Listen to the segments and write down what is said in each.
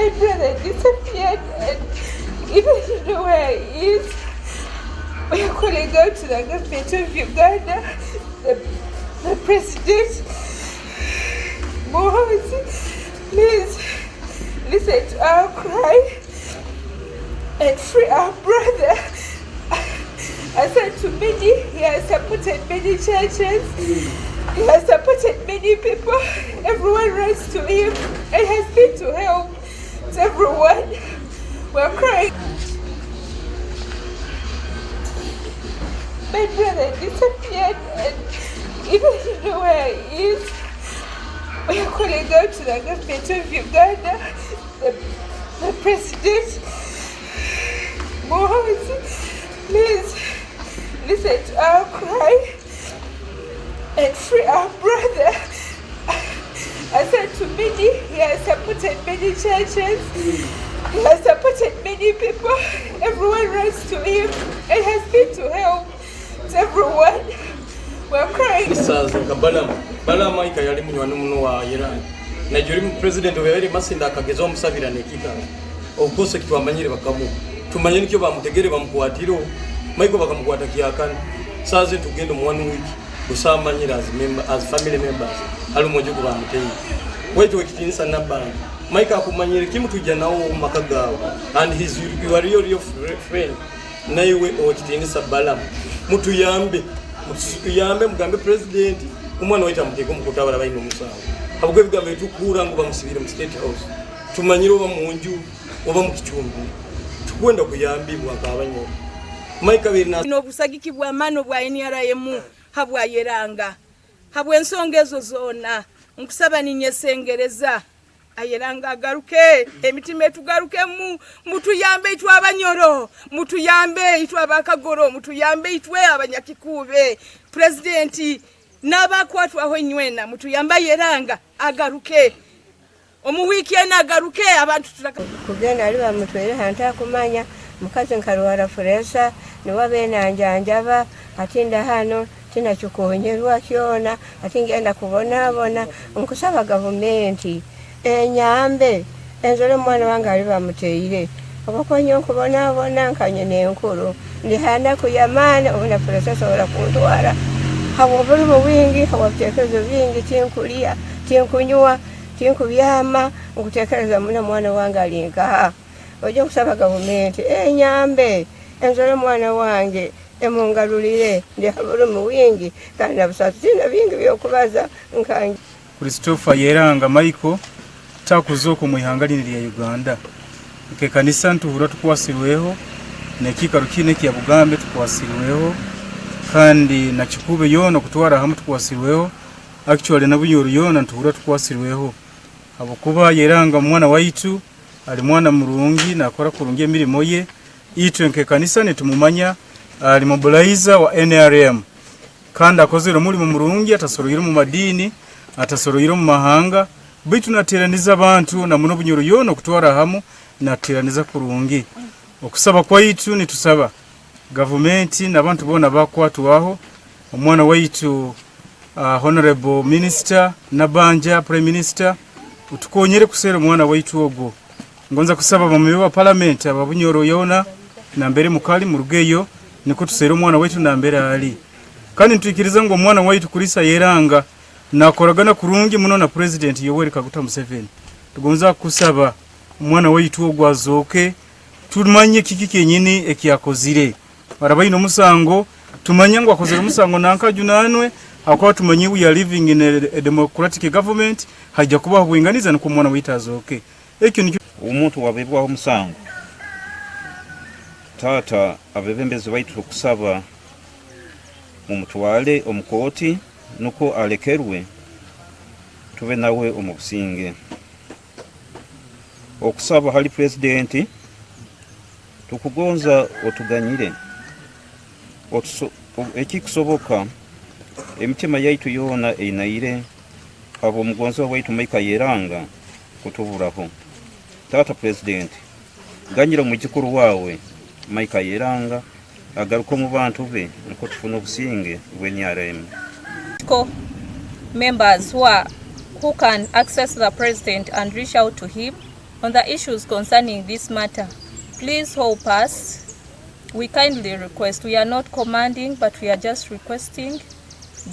My brother disappeared and we don't know where he is. We are calling out to the government of Uganda, the president, Omuwabuzi, please listen to our cry and free our brother. I said to many, he has supported many churches, he has supported many people, everyone runs to him and has been to help to everyone. We're crying. My brother disappeared and we don't know where he is. We are calling out to the government of Uganda, the president, Omuwabuzi, please listen to our cry and free our brother. I said to many, he has supported many churches, he has supported many people, everyone runs to him and has been to help to everyone. We're crying. Balama ikayali munywani muno wa Iran. Nigeria president oyeri masinda akageza omusabira nekika. Okose kitwamanyire bakamu. Tumanye nikyo bamutegere bamukwatiro. Maiko bakamukwata kiyakana. Saze tugenda mu 1 week. Usamanyira as family members. Alumoje ku bamuteyi. Wetu wekitinisa nabanga. Maika akumanyire kimu tujja nawo makagawo. And his you are your friend. Naiwe okitinisa Balama. Mutuyambe mugambe president umwana waita muteko mukutabara bayino musawo abugwe bigambe tukura ngo bamusibire mu state house tumanyiro ba munju oba mu kichumbi tukwenda kuyambibwa akabanyo maika birina no busagikibwa mano bwa NRM habwa yeranga habwa ensongezo zona nkusaba ninyesengereza ayeranga garuke emitima etugaruke mutuyambe itwa abanyoro mutuyambe itwa abakagoro mutuyambe itwe abanyakikuube president n'abakwatwa aho nywena mutuyamba yeranga agaruke omuweekend agaruke abantu kugenda ali bamutwere hantu akumanya mukazi nkalwara furesa niwa benanjanjaba atinda hano tina chukonyerwa kyona atingenda kubonabona nkusaba gavumenti enyambe enzole mwana wange ali bamuteyire obakonye nkubonabona nkanye n'enkulu ndi hana kuyamana obona furesa sobola kuntwara hawo obulumi bwingi hawo butekerezo bingi tinkulia tinkunywa tinkubyama okutekereza muna mwana wange alinkaha ojo kusaba gavumenti enyambe enzole mwana wange emungalulire ndi habulumi bwingi kandi nabusasina bingi byokubaza nkanje Christopher Yeranga Michael takuzooko mu ihanga lya Uganda ke kanisa ntubura tukwasirweho nekika rukine kya Bugambe tukwasirweho kandi na Kikuube yona kutwara hamu tukwasirweho actually na Bunyoro yona ntubura tukwasirweho abo kuba Yeranga mwana waitu ali mwana murungi nakora kurungi emirimo ye itwe nke kanisa netumumanya ali mobilizer wa NRM kandi akozere muri mu murungi atasoroyira mu madini atasoroyira mu mahanga bitu nateraniza abantu na muno Bunyoro yona kutwara hamu nateraniza kurungi okusaba kwa itu nitusaba government nabantu bona bakwatwaho omwana waitu honorable minister Nabanja prime minister utukonyere kusera omwana waitu ogo ngonza kusaba bamwe wa parliament ababunyoro yona na mbere mukali mu rugeyo niko tusera omwana waitu na mbere ali kandi ntukiriza ngo omwana waitu kulisa Yeranga nakoragana kurungi muno na president Yoweri Kaguta Museveni tugonza kusaba omwana waitu ogwazoke tumanye kiki kenyini ekyakozire barabayino musango tumanye ngo akozere musango nankaju nanwe akwa tumanye we are living in a democratic government hajja kubaho bwinganiza nko mwana waitu azoke ekyo ni umuntu wabebwaho musango tata abebembezi baitu kusaba umutwale omukoti nuko alekerwe tuve nawe omubusinge okusaba hali president tukugonza otuganyire ekikusoboka emitima yaitu yona einaire abo mugonzo waitu maika Yeranga kutuburaho tata president ganyira mu gikuru wawe maika Yeranga agaruko mu bantu be nko tufuna obusinge bw'enyarem members who can access the president and reach out to him on the issues concerning this matter. Please help us. We kindly request, we are not commanding, but we are just requesting.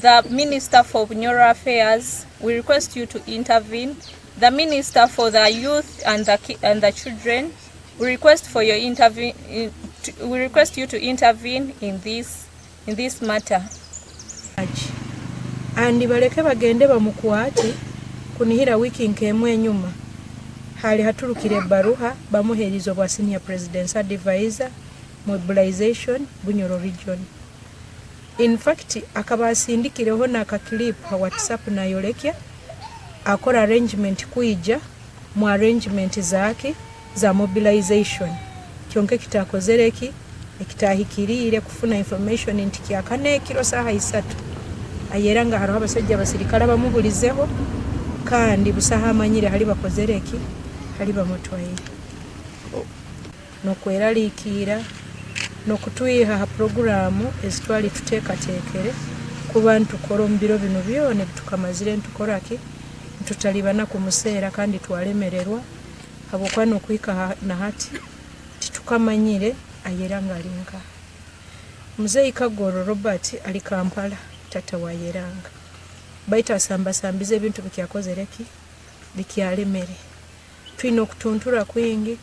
The Minister for Bunyoro Affairs, we request you to intervene. The Minister for the Youth and the Children, we request for your we request you to intervene in this matter. And baleke bagende bamukwate kunihira wiki nkemu enyuma hali hatulukire baruha bamuherizo bwa senior president's advisor mobilization Bunyoro region. In fact akabasindikireho na clip ha WhatsApp na yolekya akora arrangement kuija mu arrangement zake za mobilization kyonke kitakozereki ekitahikirire kufuna information nti kyakane kiro saha 3 ayeranga haro abasajja basirikala bamubulizeho kandi busaha amanyire hali bakozereki hali bamutwaye nokweralikira nokutwiha ha programu ezitwali tutekatekere ku bantu korombiro bino byone tukamazire ntukoraki tutalibana ku museera kandi twalemererwa habokwana okwika na hati titukamanyire ayeranga alinga Mzee Kagoro Robert ali Kampala tata wa yeranga baita sambize ebintu bikyakozereki bikyalemere twino kutuntura kwingi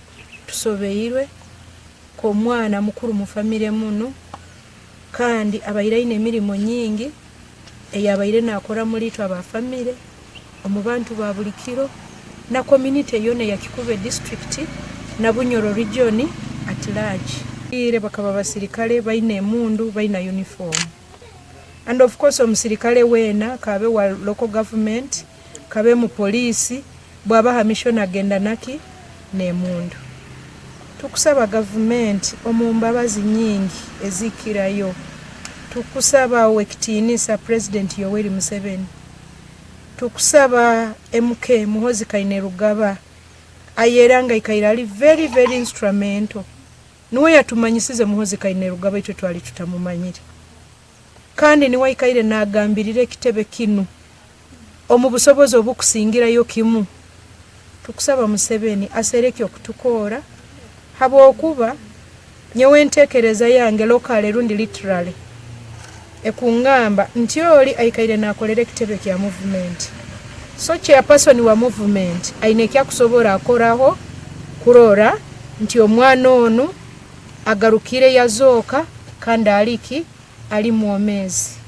tusobeirwe ko mwana mukuru mu family muno kandi abayiraine emirimo nyingi eyabayire nakora muri twa ba family omubantu ba bulikiro na community yone ya Kikuube district na Bunyoro region at large ire bakaba basirikale baine mundu baina uniform. And of course omusirikale wena kabe wa local government kabe mu police bwaba hamishona agenda naki ne mundu. Tukusaba government omumbabazi nyingi ezikirayo. Tukusaba wekitinisa President Yoweri Museveni. Tukusaba MK Muhozi Kainerugaba ayeranga ikairali very very instrumental. Nuwe yatumanyisize Muhozi Kainerugaba ito twali tutamumanyire. Kandi niwe ikaire nagambirire kitebe kinu omubusobozi obukusingira yo kimu. Tukusaba Museveni asereki okutukora habo okuba nyewe ntekereza yange local rundi literally ekungamba nti oli aikaire nakolere kitebe kya movement. So chairperson wa movement aine kya kusobora akoraho kurora nti omwana ono agarukire yazooka kandi aliki ali muomezi.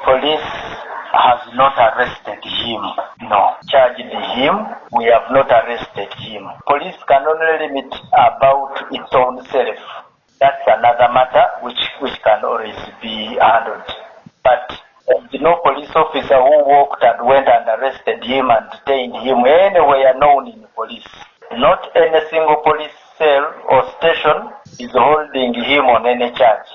Police has not arrested him. No. Charged him. We have not arrested him. Police can only limit about its own self. That's another matter which can always be handled. But no police officer who walked and went and arrested him and detained him anywhere known in police. Not any single police cell or station is holding him on any charge.